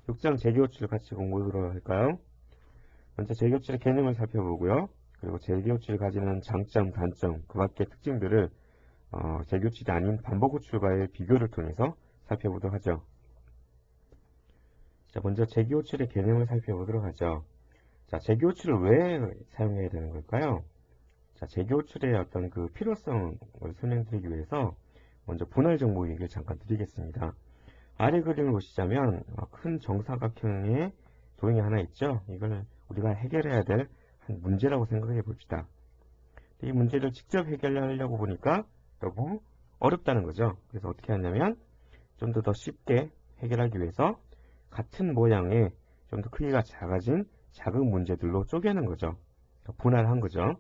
6장 재기호출 같이 공부하도록 할까요? 먼저 재기호출의 개념을 살펴보고요. 그리고 재기호출이 가지는 장점, 단점, 그 밖의 특징들을 재기호출이 아닌 반복호출과의 비교를 통해서 살펴보도록 하죠. 자, 먼저 재기호출의 개념을 살펴보도록 하죠. 자, 재기호출을 왜 사용해야 되는 걸까요? 자, 재기호출의 어떤 그 필요성을 설명드리기 위해서 먼저 분할 정보 얘기를 잠깐 드리겠습니다. 아래 그림을 보시자면 큰 정사각형의 도형이 하나 있죠. 이걸 우리가 해결해야 될 한 문제라고 생각해 봅시다. 이 문제를 직접 해결하려고 보니까 너무 어렵다는 거죠. 그래서 어떻게 하냐면 좀 더 쉽게 해결하기 위해서 같은 모양의 좀 더 크기가 작아진 작은 문제들로 쪼개는 거죠. 분할한 거죠.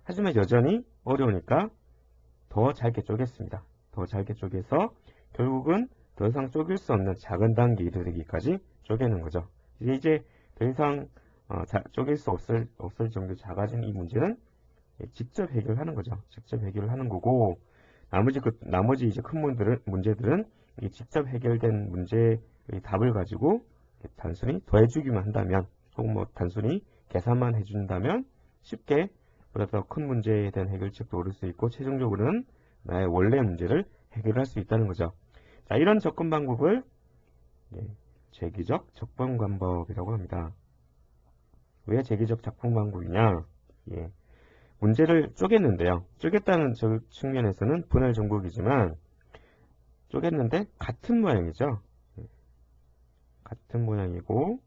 하지만 여전히 어려우니까 더 잘게 쪼갰습니다. 더 잘게 쪼개서 결국은 더 이상 쪼갤 수 없는 작은 단계에 이르기까지 쪼개는 거죠. 이제 더 이상 쪼갤 수 없을 정도 작아진 이 문제는 직접 해결하는 거죠. 직접 해결을 하는 거고, 나머지 이제 큰 문제들은 이 직접 해결된 문제의 답을 가지고 단순히 더해주기만 한다면, 혹은 뭐 단순히 계산만 해준다면 쉽게 보다 더 큰 문제에 대한 해결책도 얻을 수 있고, 최종적으로는 나의 원래 문제를 해결할 수 있다는 거죠. 자, 이런 접근 방법을 재기적 접근방법이라고 합니다. 왜 재기적 접근 방법이냐? 문제를 쪼갰는데요. 쪼갰다는 측면에서는 분할 정복이지만 쪼갰는데 같은 모양이죠. 같은 모양이고,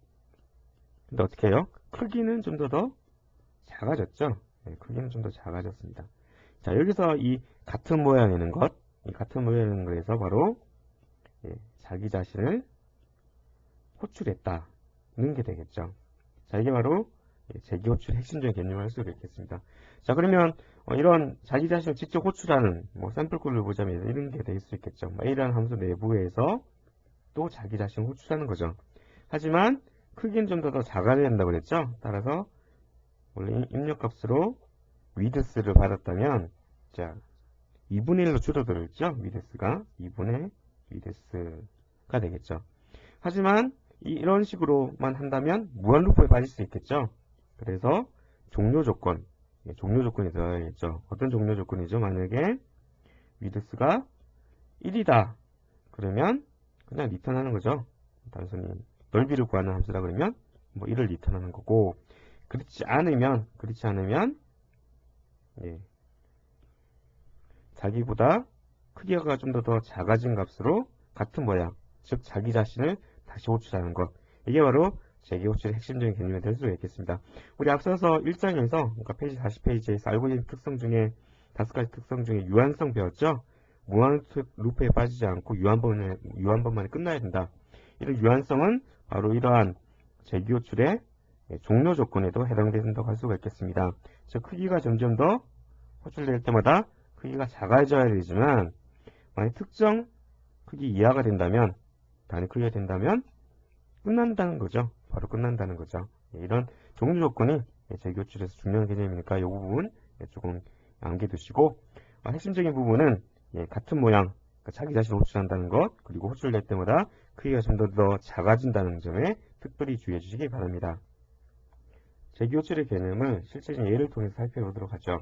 근데 어떻게 해요? 크기는 좀 더 작아졌죠. 크기는 좀 더 작아졌습니다. 자, 여기서 이 같은 모양이는 것, 이 같은 모양이는 것에서 바로 자기 자신을 호출했다는 게 되겠죠. 자, 이게 바로 재기호출의 핵심적인 개념을 할 수가 있겠습니다. 자, 그러면 이런 자기 자신을 직접 호출하는 샘플꼴을 보자면 이런 게 될 수 있겠죠. A라는 함수 내부에서 또 자기 자신을 호출하는 거죠. 하지만 크기는 좀 더 작아야 된다고 그랬죠. 따라서 원래 입력값으로 width를 받았다면 자 2분의 1로 줄어들었죠. width가 2분의 width가 되겠죠. 하지만 이런 식으로만 한다면 무한 루프에 빠질 수 있겠죠. 그래서 종료 조건이 들어가야겠죠. 어떤 종료 조건이죠? 만약에 width가 1이다. 그러면 그냥 리턴하는 거죠. 단순히 넓이를 구하는 함수라 그러면 뭐 1을 리턴하는 거고, 그렇지 않으면 자기보다 크기가 좀 더 작아진 값으로 같은 모양, 즉 자기 자신을 다시 호출하는 것. 이게 바로 재기호출의 핵심적인 개념이 될 수가 있겠습니다. 우리 앞서서 1장에서, 그러니까 페이지 40페이지에서 알고리즘 특성 중에 5가지 특성 중에 유한성 배웠죠? 무한 루프에 빠지지 않고 유한번만에 끝나야 된다. 이런 유한성은 바로 이러한 재기호출의 종료 조건에도 해당된다고 할 수가 있겠습니다. 즉 크기가 점점 더 호출될 때마다 크기가 작아져야 되지만 만약 특정 크기 이하가 된다면, 단위 크기가 된다면 끝난다는 거죠. 바로 끝난다는 거죠. 이런 종료 조건이 재기호출에서 중요한 개념이니까 이 부분 조금 암기두시고, 핵심적인 부분은 같은 모양, 그러니까 자기 자신을 호출한다는 것, 그리고 호출될 때마다 크기가 좀 더 작아진다는 점에 특별히 주의해 주시기 바랍니다. 재기호출의 개념을 실제적인 예를 통해서 살펴보도록 하죠.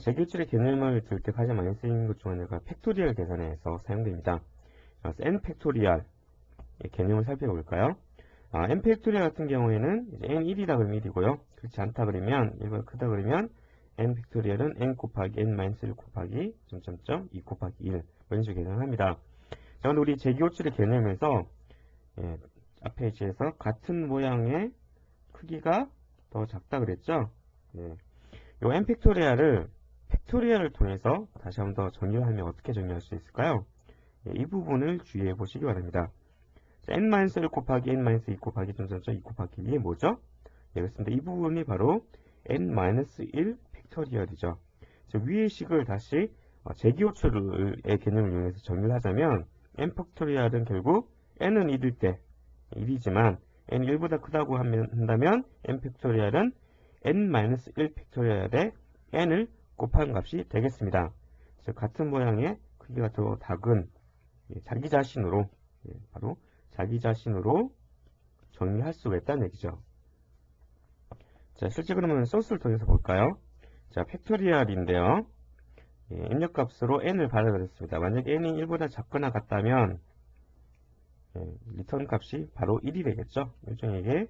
재기호출의 개념을 들 때 가장 많이 쓰이는 것 중 하나가 팩토리얼 계산에서 사용됩니다. n 팩토리얼 개념을 살펴볼까요? n 팩토리얼 같은 경우에는 이제 n 1이다 그러면 1이고요. 그렇지 않다 그러면 1보다 크다 그러면 n 팩토리얼은 n 곱하기 n-1 곱하기 점점점 2 곱하기 1 이런 식으로 계산합니다. 자, 근데 우리 재기호출의 개념에서 앞 페이지에서 같은 모양의 크기가 더 작다 그랬죠? 요 n 팩토리얼을 통해서 다시 한번 더 정리하면 어떻게 정리할 수 있을까요? 이 부분을 주의해 보시기 바랍니다. n-1 곱하기 n-2 곱하기 점점점 2 곱하기 1이 뭐죠? 그렇습니다. 이 부분이 바로 n-1 팩토리얼이죠. 위의 식을 다시 재기호출의 개념을 이용해서 정리를 하자면 n 팩토리얼은 결국 n은 1일 때 1이지만 n 1보다 크다고 한다면 n 팩토리얼은 n-1 팩토리얼에 n을 곱한 값이 되겠습니다. 즉 같은 모양의 크기가 더 작은 자기 자신으로 바로 자기 자신으로 정리할 수가 있다는 얘기죠. 자, 실제 그러면 소스를 통해서 볼까요? 자, 팩토리얼인데요. 예, 입력값으로 n을 받아들였습니다. 만약 n이 1보다 작거나 같다면 예, 리턴 값이 바로 1이 되겠죠. 일종에게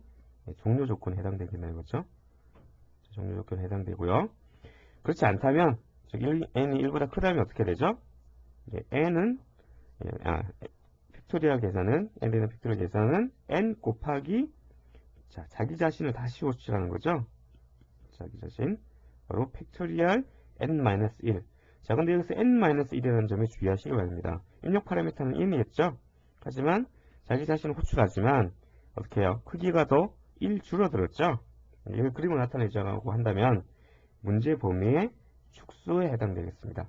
종료 조건에 해당되겠네요. 그렇죠? 종료 조건에 해당되고요. 그렇지 않다면 즉 n이 1보다 크다면 어떻게 되죠? 예, n은 팩토리얼 계산은 n되는 팩토리얼 계산은 n 곱하기 자, 자기 자신을 다시 호출하는 거죠. 자기 자신 바로 팩토리얼 n-1. 자, 근데 여기서 n-1이라는 점에 주의하시기 바랍니다. 입력 파라미터는 1이겠죠? 하지만 자기 자신을 호출하지만 어떻게 해요? 크기가 더 1 줄어들었죠? 이걸 그림으로 나타내자고 한다면 문제 범위의 축소에 해당되겠습니다.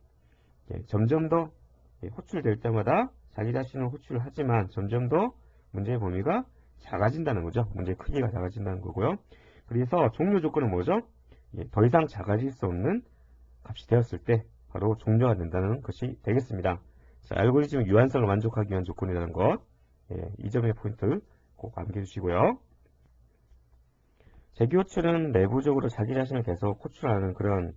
예, 점점 더 호출될 때마다 자기 자신을 호출하지만 점점 더 문제의 범위가 작아진다는 거죠. 문제의 크기가 작아진다는 거고요. 그래서 종료 조건은 뭐죠? 예, 더 이상 작아질 수 없는 값이 되었을 때 바로 종료가 된다는 것이 되겠습니다. 자, 알고리즘 유한성을 만족하기 위한 조건이라는 것. 예, 이 점의 포인트 꼭 암기해 주시고요. 재기 호출은 내부적으로 자기 자신을 계속 호출하는 그런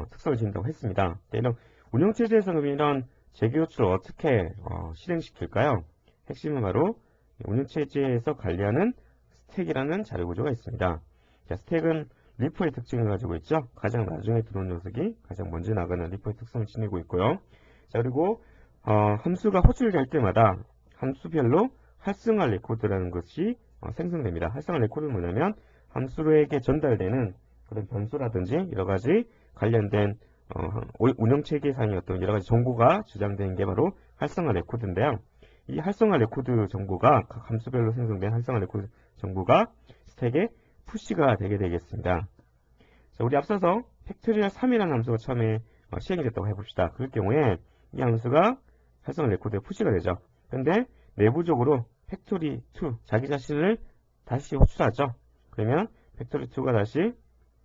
특성을 지닌다고 했습니다. 이런 운영체제에서는 이런 재기 호출을 어떻게 실행시킬까요? 핵심은 바로 운영체제에서 관리하는 스택이라는 자료 구조가 있습니다. 자, 스택은 리포의 특징을 가지고 있죠. 가장 나중에 들어온 녀석이 가장 먼저 나가는 리포의 특성을 지니고 있고요. 자, 그리고 함수가 호출될 때마다 함수별로 활성화 레코드라는 것이 생성됩니다. 활성화 레코드는 뭐냐면 함수로에게 전달되는 그런 변수라든지 여러 가지 관련된 운영체계상의 어떤 여러 가지 정보가 저장된 게 바로 활성화 레코드인데요. 이 활성화 레코드 정보가 각 함수별로 생성된 활성화 레코드 정보가 스택에 푸시가 되게 되겠습니다. 자, 우리 앞서서 팩토리얼 3이라는 함수가 처음에 시행이 됐다고 해봅시다. 그럴 경우에 이 함수가 활성화 레코드에 푸시가 되죠. 그런데 내부적으로 팩토리 2, 자기 자신을 다시 호출하죠. 그러면 팩토리 2가 다시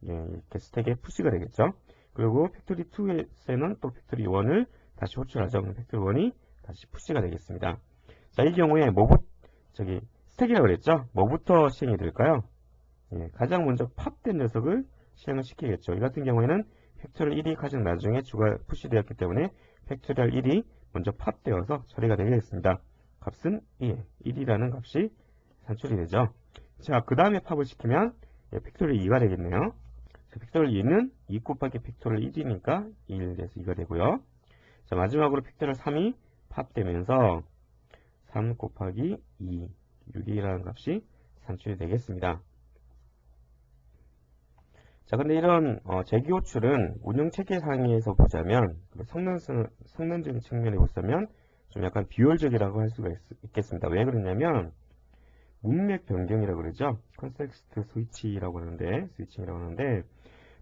이렇게 스택에 푸시가 되겠죠. 그리고 팩토리 2에서는 또 팩토리 1을 다시 호출하죠. 그럼 팩토리 1이 다시 푸시가 되겠습니다. 자, 이 경우에 스택이라고 그랬죠. 뭐부터 시행이 될까요? 예, 가장 먼저 팝된 녀석을 시행을 시키겠죠. 이 같은 경우에는 팩토리얼 1이 가장 나중에 추가 푸시되었기 때문에 팩토리얼 1이 먼저 팝되어서 처리가 되겠습니다. 값은 1이라는 값이 산출이 되죠. 자, 그 다음에 팝을 시키면 팩토리얼 2가 되겠네요. 자, 팩토리얼 2는 2 곱하기 팩토리얼 1이니까 1에서 2가 되고요. 자, 마지막으로 팩토리얼 3이 팝되면서 3 곱하기 2, 6이라는 값이 산출이 되겠습니다. 자, 근데 이런 재기 호출은 운영체계상에서 보자면 성능적인 측면에 보자면 좀 약간 비효율적이라고 할 수가 있겠습니다. 왜 그러냐면 문맥 변경이라고 그러죠. 컨텍스트 스위칭이라고 하는데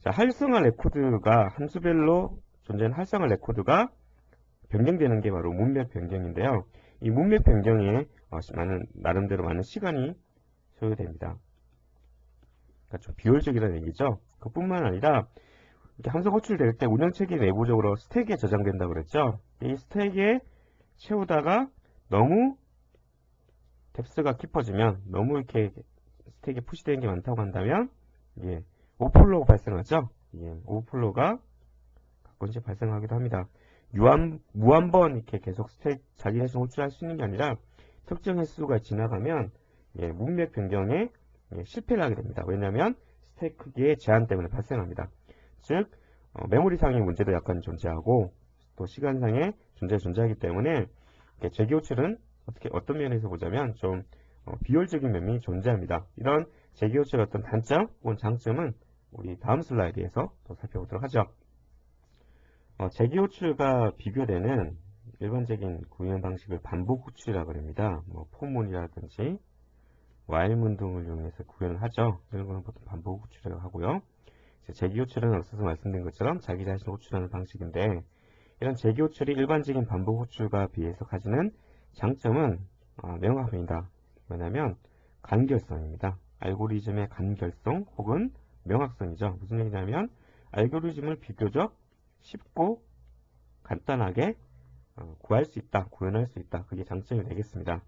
자, 활성화 레코드가 함수별로 존재하는 활성화 레코드가 변경되는 게 바로 문맥 변경인데요. 이 문맥 변경에 나름대로 많은 시간이 소요됩니다. 그러니까 좀 비효율적이라는 얘기죠. 그뿐만 아니라 이렇게 함수가 호출될 때 운영체계 내부적으로 스택에 저장된다고 그랬죠. 이 스택에 채우다가 너무 뎁스가 깊어지면 너무 이렇게 스택에 푸시되는 게 많다고 한다면 오버플로우가 발생하죠. 오버플로우가 가끔씩 발생하기도 합니다. 무한번 이렇게 계속 스택 자기 자신 호출할 수 있는 게 아니라 특정 횟수가 지나가면 문맥 변경에 실패를 하게 됩니다. 왜냐하면 스택 크기의 제한 때문에 발생합니다. 즉 메모리상의 문제도 약간 존재하고 또 시간상의 존재하기 때문에 재기 호출은 어떤 면에서 보자면 좀 비효율적인 면이 존재합니다. 이런 재기 호출의 어떤 단점 혹은 장점은 우리 다음 슬라이드에서 또 살펴보도록 하죠. 재기 호출과 비교되는 일반적인 구현 방식을 반복 호출이라고 합니다. 포문이라든지 와일문 등을 이용해서 구현을 하죠. 이런 거는 보통 반복 호출이라고 하고요. 재기 호출은 앞서서 말씀드린 것처럼 자기 자신을 호출하는 방식인데 이런 재기 호출이 일반적인 반복 호출과 비해서 가지는 장점은 명확합니다. 뭐냐면 간결성입니다. 알고리즘의 간결성 혹은 명확성이죠. 무슨 얘기냐면 알고리즘을 비교적 쉽고 간단하게 구현할 수 있다. 그게 장점이 되겠습니다.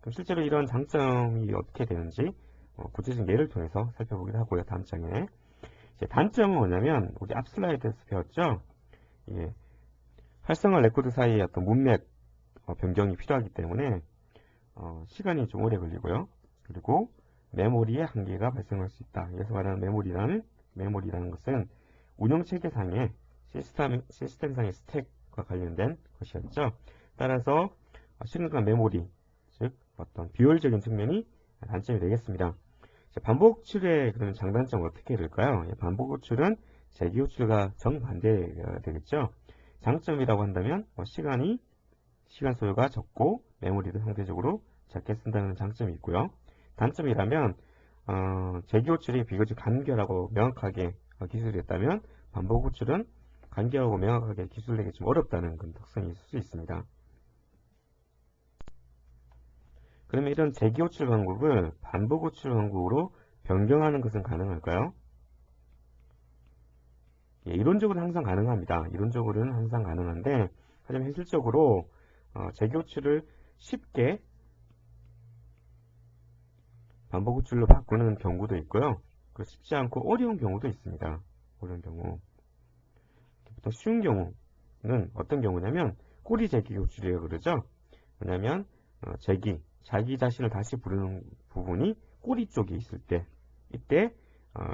그럼 실제로 이런 장점이 어떻게 되는지 구체적인 예를 통해서 살펴보기도 하고요. 다음 장에. 이제 단점은 뭐냐면 우리 앞 슬라이드에서 배웠죠. 예, 활성화 레코드 사이에 어떤 문맥 변경이 필요하기 때문에 시간이 좀 오래 걸리고요. 그리고 메모리의 한계가 발생할 수 있다. 여기서 말하는 메모리라는 것은 운영체계상의 시스템상의 스택과 관련된 것이었죠. 따라서 실행간 메모리, 즉 어떤 비효율적인 측면이 단점이 되겠습니다. 반복 호출의 그런 장단점은 어떻게 될까요? 반복 호출은 재기 호출과 정반대가 되겠죠. 장점이라고 한다면 시간 소요가 적고 메모리도 상대적으로 작게 쓴다는 장점이 있고요. 단점이라면 재기 호출이 비교적 간결하고 명확하게 기술됐다면 반복 호출은 간결하고 명확하게 기술내기 좀 어렵다는 그런 특성이 있을 수 있습니다. 그러면 이런 재기 호출 방법을 반복 호출 방법으로 변경하는 것은 가능할까요? 예, 이론적으로는 항상 가능합니다. 이론적으로는 항상 가능한데 하지만 현실적으로 재기 호출을 쉽게 반복 호출로 바꾸는 경우도 있고요. 쉽지 않고 어려운 경우도 있습니다. 어려운 경우. 보통 쉬운 경우는 어떤 경우냐면 꼬리 재기 호출이라고 그러죠. 왜냐하면 자기 자신을 다시 부르는 부분이 꼬리 쪽에 있을 때, 이때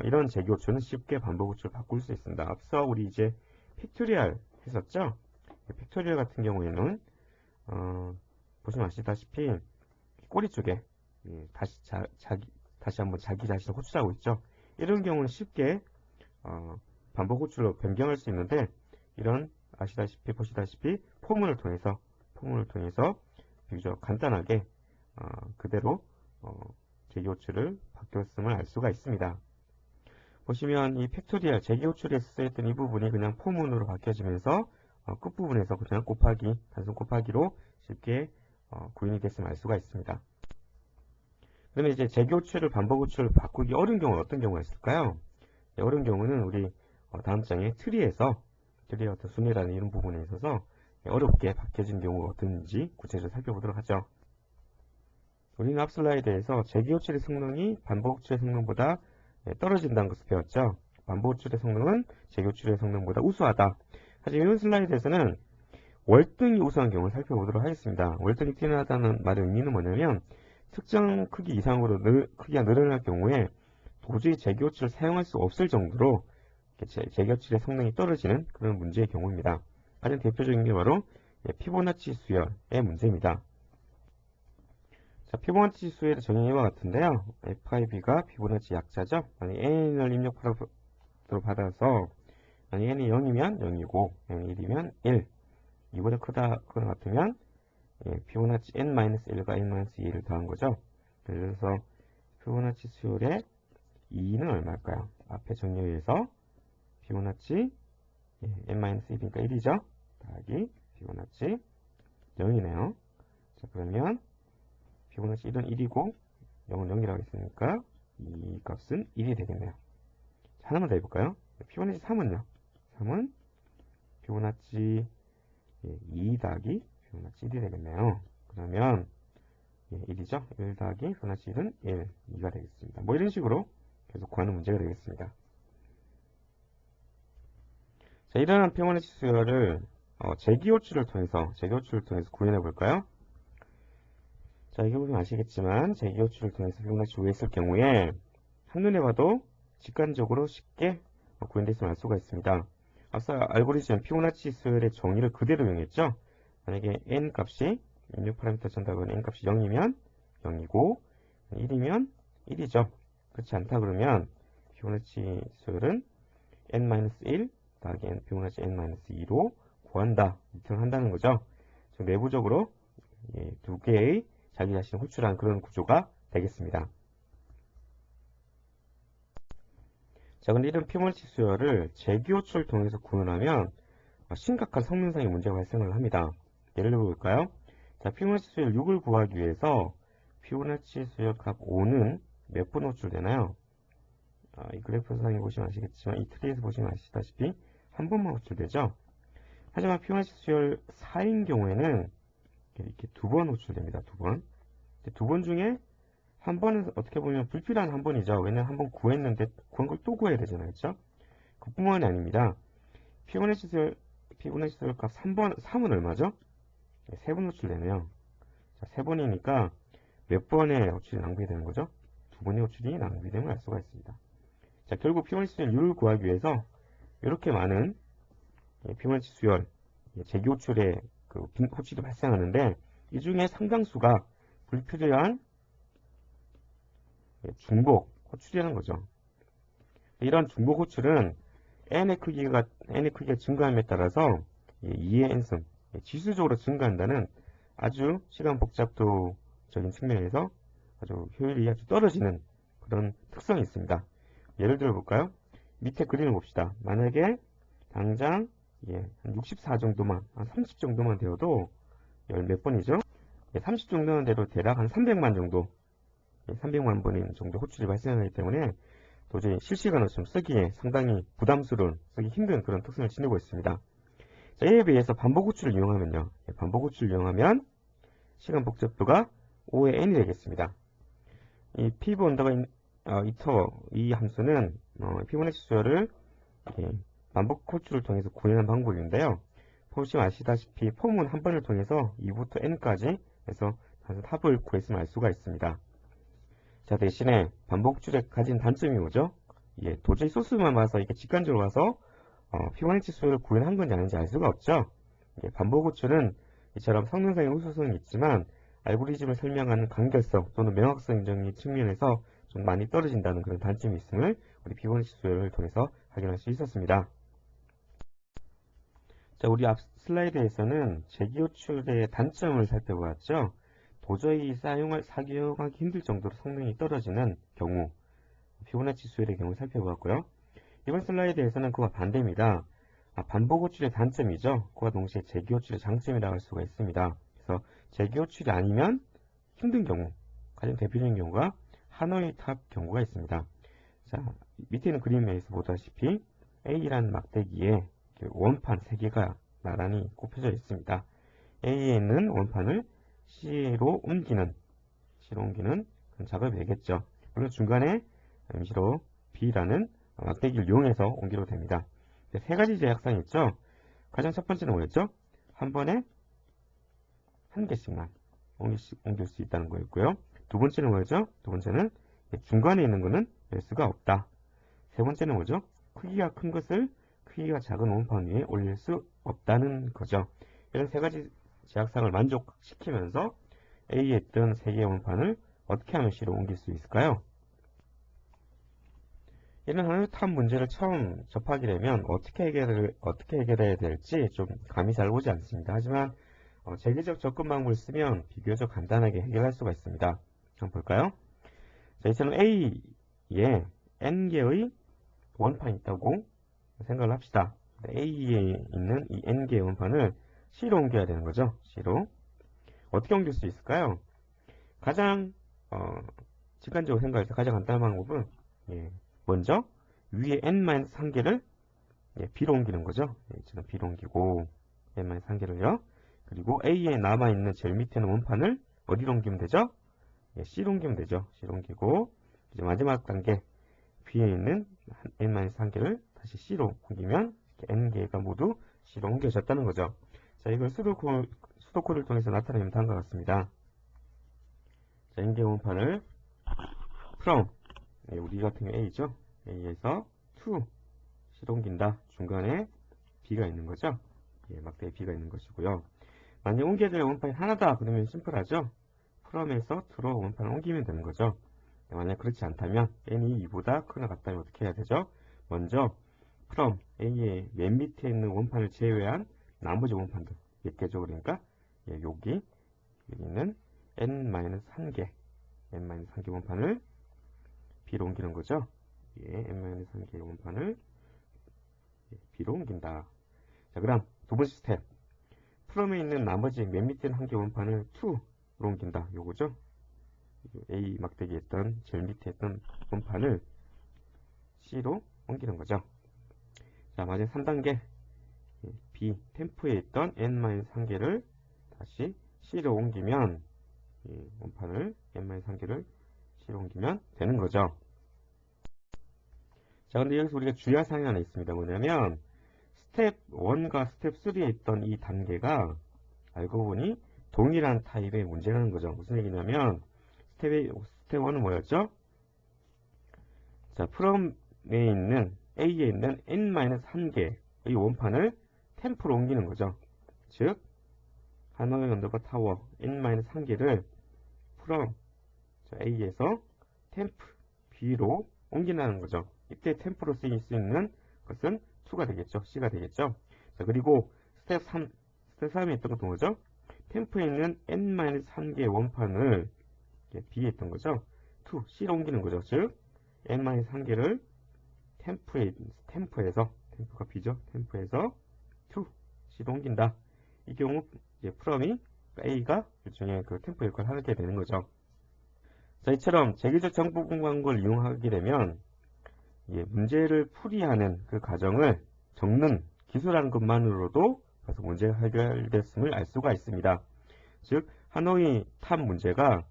이런 재기 호출은 쉽게 반복 호출을 바꿀 수 있습니다. 앞서 우리 이제 팩토리얼 했었죠. 팩토리얼 같은 경우에는 보시면 아시다시피 꼬리 쪽에 다시 한번 자기 자신을 호출하고 있죠. 이런 경우는 쉽게 반복 호출로 변경할 수 있는데 이런 보시다시피 포문을 통해서 비교적 간단하게 그대로 재기 호출을 바뀌었음을 알 수가 있습니다. 보시면 이 팩토리얼 재기 호출에서 쓰였던 이 부분이 그냥 포문으로 바뀌어지면서 끝부분에서 그냥 단순 곱하기로 쉽게 구현이 됐음을 알 수가 있습니다. 그러면 이제 재기 호출을 반복 호출을 바꾸기 어려운 경우는 어떤 경우가 있을까요? 어려운 경우는 우리 다음 장에 트리의 어떤 순위라는 이런 부분에 있어서 어렵게 바뀌어진 경우가 어떤지 구체적으로 살펴보도록 하죠. 우리는 앞 슬라이드에서 재기 호출의 성능이 반복 호출의 성능보다 떨어진다는 것을 배웠죠. 반복 호출의 성능은 재기 호출의 성능보다 우수하다. 하지만 이번 슬라이드에서는 월등히 우수한 경우를 살펴보도록 하겠습니다. 월등히 뛰어나다는 말의 의미는 뭐냐면 특정 크기 이상으로 크기가 늘어날 경우에 도저히 재기 호출을 사용할 수 없을 정도로 재기 호출의 성능이 떨어지는 그런 문제의 경우입니다. 가장 대표적인 게 바로 피보나치 수열의 문제입니다. 자, 피보나치 수열의 정의는 이와 같은데요. F5가 피보나치 약자죠. 만약 n을 입력하도록 받아서 만약 n이 0이면 0이고 n이 1이면 1 이보다 크거나 같으면 피보나치 n-1과 n-2를 더한 거죠. 그래서 피보나치 수열의 2는 얼마일까요? 앞에 정리에 의해서 피보나치 n-1이니까 1이죠. 더하기 피보나치 0이네요. 자, 그러면 피보나치 1은 1이고 0은 0이라고 했으니까 이 값은 1이 되겠네요. 자, 하나만 더 해볼까요? 피보나치 3은요? 3은 피보나치 2 더하기 피보나치 1이 되겠네요. 그러면 1이죠? 1 더하기 피보나치 1은 1, 2가 되겠습니다. 뭐 이런 식으로 계속 구하는 문제가 되겠습니다. 자, 이러한 피보나치 수열을 재기 호출을 통해서 구현해 볼까요? 자, 이거 보면 아시겠지만 재기 호출을 통해서 피보나치 구했을 경우에 한눈에 봐도 직관적으로 쉽게 구현됐음을 알 수가 있습니다. 앞서 알고 계시는 피보나치 수열의 정의를 그대로 이용했죠. 만약에 n 값이 입력 파라미터 전답은 n 값이 0이면 0이고 1이면 1이죠. 그렇지 않다 그러면 피보나치 수열은 n-1 더하기 피보나치 n-2로 구한다. 이렇게 한다는 거죠. 내부적으로 두 개의 자기 자신을 호출한 그런 구조가 되겠습니다. 자, 근데 이런 피보나치 수열을 재기 호출을 통해서 구현하면 심각한 성능상의 문제가 발생을 합니다. 예를 들어 볼까요? 자, 피보나치 수열 6을 구하기 위해서 피보나치 수열 값 5는 몇 번 호출되나요? 이 그래프상에 보시면 아시겠지만 이 트리에서 보시면 아시다시피 한 번만 호출되죠. 하지만 피보나치 수열 4인 경우에는 이렇게 두 번 호출됩니다. 두 번. 두 번 중에 한 번은 어떻게 보면 불필요한 한 번이죠. 왜냐면 한 번 구했는데 구한 걸 또 구해야 되잖아요. 그렇죠? 그뿐만이 아닙니다. 피곤의 시설 값 3은 얼마죠? 3번 호출되네요. 자, 3번이니까 몇 번의 호출이 낭비되는 거죠? 2번의 호출이 낭비됨을 알 수가 있습니다. 자, 결국 피곤의 시설율을 구하기 위해서 이렇게 많은 피곤의 수열, 재기 호출의 그 호출이 발생하는데 이 중에 상당수가 불필요한 중복 호출이라는 거죠. 이런 중복 호출은 n의 크기가 증가함에 따라서 2의 n승, 지수적으로 증가한다는 아주 시간 복잡도적인 측면에서 아주 효율이 아주 떨어지는 그런 특성이 있습니다. 예를 들어 볼까요? 밑에 그림을 봅시다. 만약에 당장 한 64 정도만, 한 30 정도만 되어도 몇 번이죠? 30 정도만 돼도 대략 한 300만 정도, 300만 번 정도 호출이 발생하기 때문에 도저히 실시간으로 좀 쓰기에 상당히 부담스러운, 쓰기 힘든 그런 특성을 지니고 있습니다. 자, 이에 비해서 반복 호출을 이용하면요. 반복 호출을 이용하면 시간 복잡도가 5의 n이 되겠습니다. 이 피브 언더바 이터 이 함수는 피보나치 수열을 반복 호출을 통해서 구하는 방법인데요. 보시면 아시다시피 폼은 한 번을 통해서 2부터 n까지 해서 합을 구했으면 알 수가 있습니다. 자, 대신에 반복 호출에 가진 단점이 뭐죠? 도저히 소스만 봐서 이게 직관적으로 봐서 피보나치 수열을 구현한 건지 아닌지 알 수가 없죠. 반복 호출은 이처럼 성능상의 우수성이 있지만 알고리즘을 설명하는 간결성 또는 명확성적인 측면에서 좀 많이 떨어진다는 그런 단점이 있음을 우리 피보나치 수열을 통해서 확인할 수 있었습니다. 자, 우리 앞 슬라이드에서는 재기 호출의 단점을 살펴보았죠. 도저히 사용하기 힘들 정도로 성능이 떨어지는 경우, 피보나치 수열의 경우 살펴보았고요. 이번 슬라이드에서는 그와 반대입니다. 반복 호출의 단점이죠. 그와 동시에 재기 호출의 장점이라고 할 수가 있습니다. 그래서 재기 호출이 아니면 힘든 경우, 가장 대표적인 경우가 하노이 탑 경우가 있습니다. 자, 밑에 있는 그림에서 보다시피 A라는 막대기에 원판 3개가 나란히 꼽혀져 있습니다. A에 있는 원판을 C로 옮기는 그런 작업이 되겠죠. 물론 중간에 임시로 B라는 막대기를 이용해서 옮기도 됩니다. 세 가지 제약상이 있죠. 가장 첫 번째는 뭐였죠? 한 번에 한 개씩만 옮길 수 있다는 거였고요. 두 번째는 뭐였죠? 두 번째는 중간에 있는 것은 열 수가 없다. 세 번째는 뭐죠? 크기가 큰 것을 크기가 작은 원판 위에 올릴 수 없다는 거죠. 이런 세 가지 제약상을 만족시키면서 A에 있던 3개의 원판을 어떻게 하면 C로 옮길 수 있을까요? 이런 하나탑 문제를 처음 접하게 되면 어떻게 해결해야 될지 좀 감이 잘 오지 않습니다. 하지만 재기적 접근 방법을 쓰면 비교적 간단하게 해결할 수가 있습니다. 한번 볼까요? 자, 이처럼 A에 N개의 원판이 있다고 생각을 합시다. A에 있는 이 N개의 원판을 C로 옮겨야 되는 거죠. C로. 어떻게 옮길 수 있을까요? 가장 직관적으로 생각해서 가장 간단한 방법은 먼저 위에 n-1개를 b로 옮기는 거죠. 지금 b로 옮기고 n-1개를요. 그리고 a에 남아있는 제일 밑에 있는 원판을 어디로 옮기면 되죠? c로 옮기면 되죠. c로 옮기고 이제 마지막 단계 b에 있는 n-1개를 다시 c로 옮기면 n개가 모두 c로 옮겨졌다는 거죠. 자, 이걸 수도코드를 통해서 나타내면 다음과 같습니다. 자, n개 원판을 from 우리 같은 경우 A죠. A에서 to C로 옮긴다. 중간에 B가 있는 거죠. 막대에 B가 있는 것이고요. 만약 옮겨야 될 원판이 하나다. 그러면 심플하죠. from에서 to로 원판을 옮기면 되는 거죠. 만약 그렇지 않다면 n이 2보다 크거나 같다면 어떻게 해야 되죠? 먼저 from A의 맨 밑에 있는 원판을 제외한 나머지 원판들 몇 개죠? 그러니까 여기 있는 n-1개 n-1개 원판을 B로 옮기는 거죠. n-1개 원판을 B로 옮긴다. 자, 그럼 두 번째 스텝. 프롬에 있는 나머지 맨 밑에 한 개 원판을 2로 옮긴다. 요거죠. A 막대기에 있던 제일 밑에 있던 원판을 C로 옮기는 거죠. 자, 마지막 3단계. B 템프에 있던 n-1개를 다시 C로 옮기면 이 원판을 n-1개를 실어옮기면 되는 거죠. 자, 근데 여기서 우리가 주의할 사항이 하나 있습니다. 뭐냐면 스텝 1과 스텝 3에 있던 이 단계가 알고 보니 동일한 타입의 문제라는 거죠. 무슨 얘기냐면 스텝 1은 뭐였죠? 자, from에 있는 A에 있는 n-1개의 원판을 템프로 옮기는 거죠. 즉 하노이 언더바 타워 n-1개를 from A에서 템프 B로 옮긴다는 거죠. 이때 템프로 쓰일 수 있는 것은 2가 되겠죠. C가 되겠죠. 자, 그리고 스텝 3에 있던 것도 뭐죠? 템프에 있는 n-1개의 원판을 B에 있던 거죠. 2, C로 옮기는 거죠. 즉 n-1개를 템프에서 템프가 B죠. 템프에서 2, C로 옮긴다. 이 경우 이제 프롬이 A가 일종의 그 템프 역할을 하게 되는 거죠. 자, 이처럼 재기적 정보 공간을 이용하게 되면 문제를 풀이하는 그 과정을 적는 기술하는 것만으로도 벌써 문제가 해결됐음을 알 수가 있습니다. 즉 하노이 탑 문제가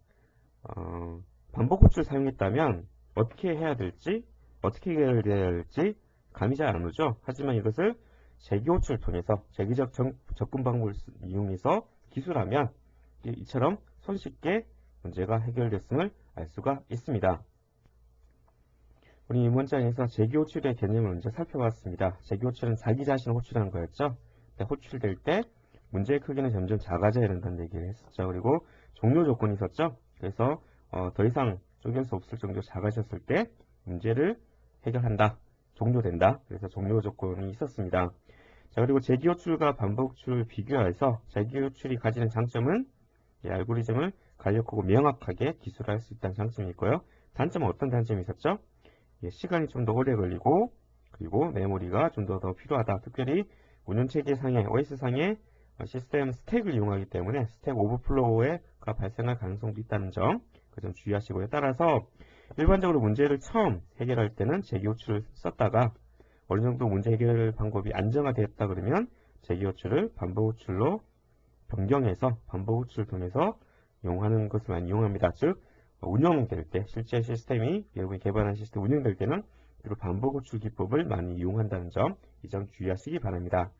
반복 호출을 사용했다면 어떻게 해야 될지 어떻게 해결돼야 할지 감이 잘 안 오죠. 하지만 이것을 재기 호출을 통해서 재기적 접근 방법을 이용해서 기술하면 이처럼 손쉽게 문제가 해결됐음을 알 수가 있습니다. 우리 이 문장에서 재기 호출의 개념을 먼저 살펴봤습니다. 재기 호출은 자기 자신을 호출하는 거였죠. 호출될 때 문제의 크기는 점점 작아져야 된다는 얘기를 했었죠. 그리고 종료 조건이 있었죠. 그래서 더 이상 쪼갤 수 없을 정도로 작아졌을 때 문제를 해결한다. 종료된다. 그래서 종료 조건이 있었습니다. 자, 그리고 재기 호출과 반복 호출을 비교해서 재기 호출이 가지는 장점은 알고리즘을 간략하고 명확하게 기술할 수 있다는 장점이 있고요. 단점은 어떤 단점이 있었죠? 시간이 좀 더 오래 걸리고 그리고 메모리가 좀 더 필요하다. 특별히 운영체계상의 OS상의 시스템 스택을 이용하기 때문에 스택 오버플로우가 발생할 가능성도 있다는 점, 그 점 주의하시고요. 따라서 일반적으로 문제를 처음 해결할 때는 재기 호출을 썼다가 어느 정도 문제 해결 방법이 안정화되었다 그러면 재기 호출을 반복 호출로 변경해서 반복 호출을 통해서 이용하는 것을 많이 이용합니다. 즉 운영될 때 실제 시스템이 여러분이 개발한 시스템 운영될 때는 반복 호출 기법을 많이 이용한다는 점, 이 점 주의하시기 바랍니다.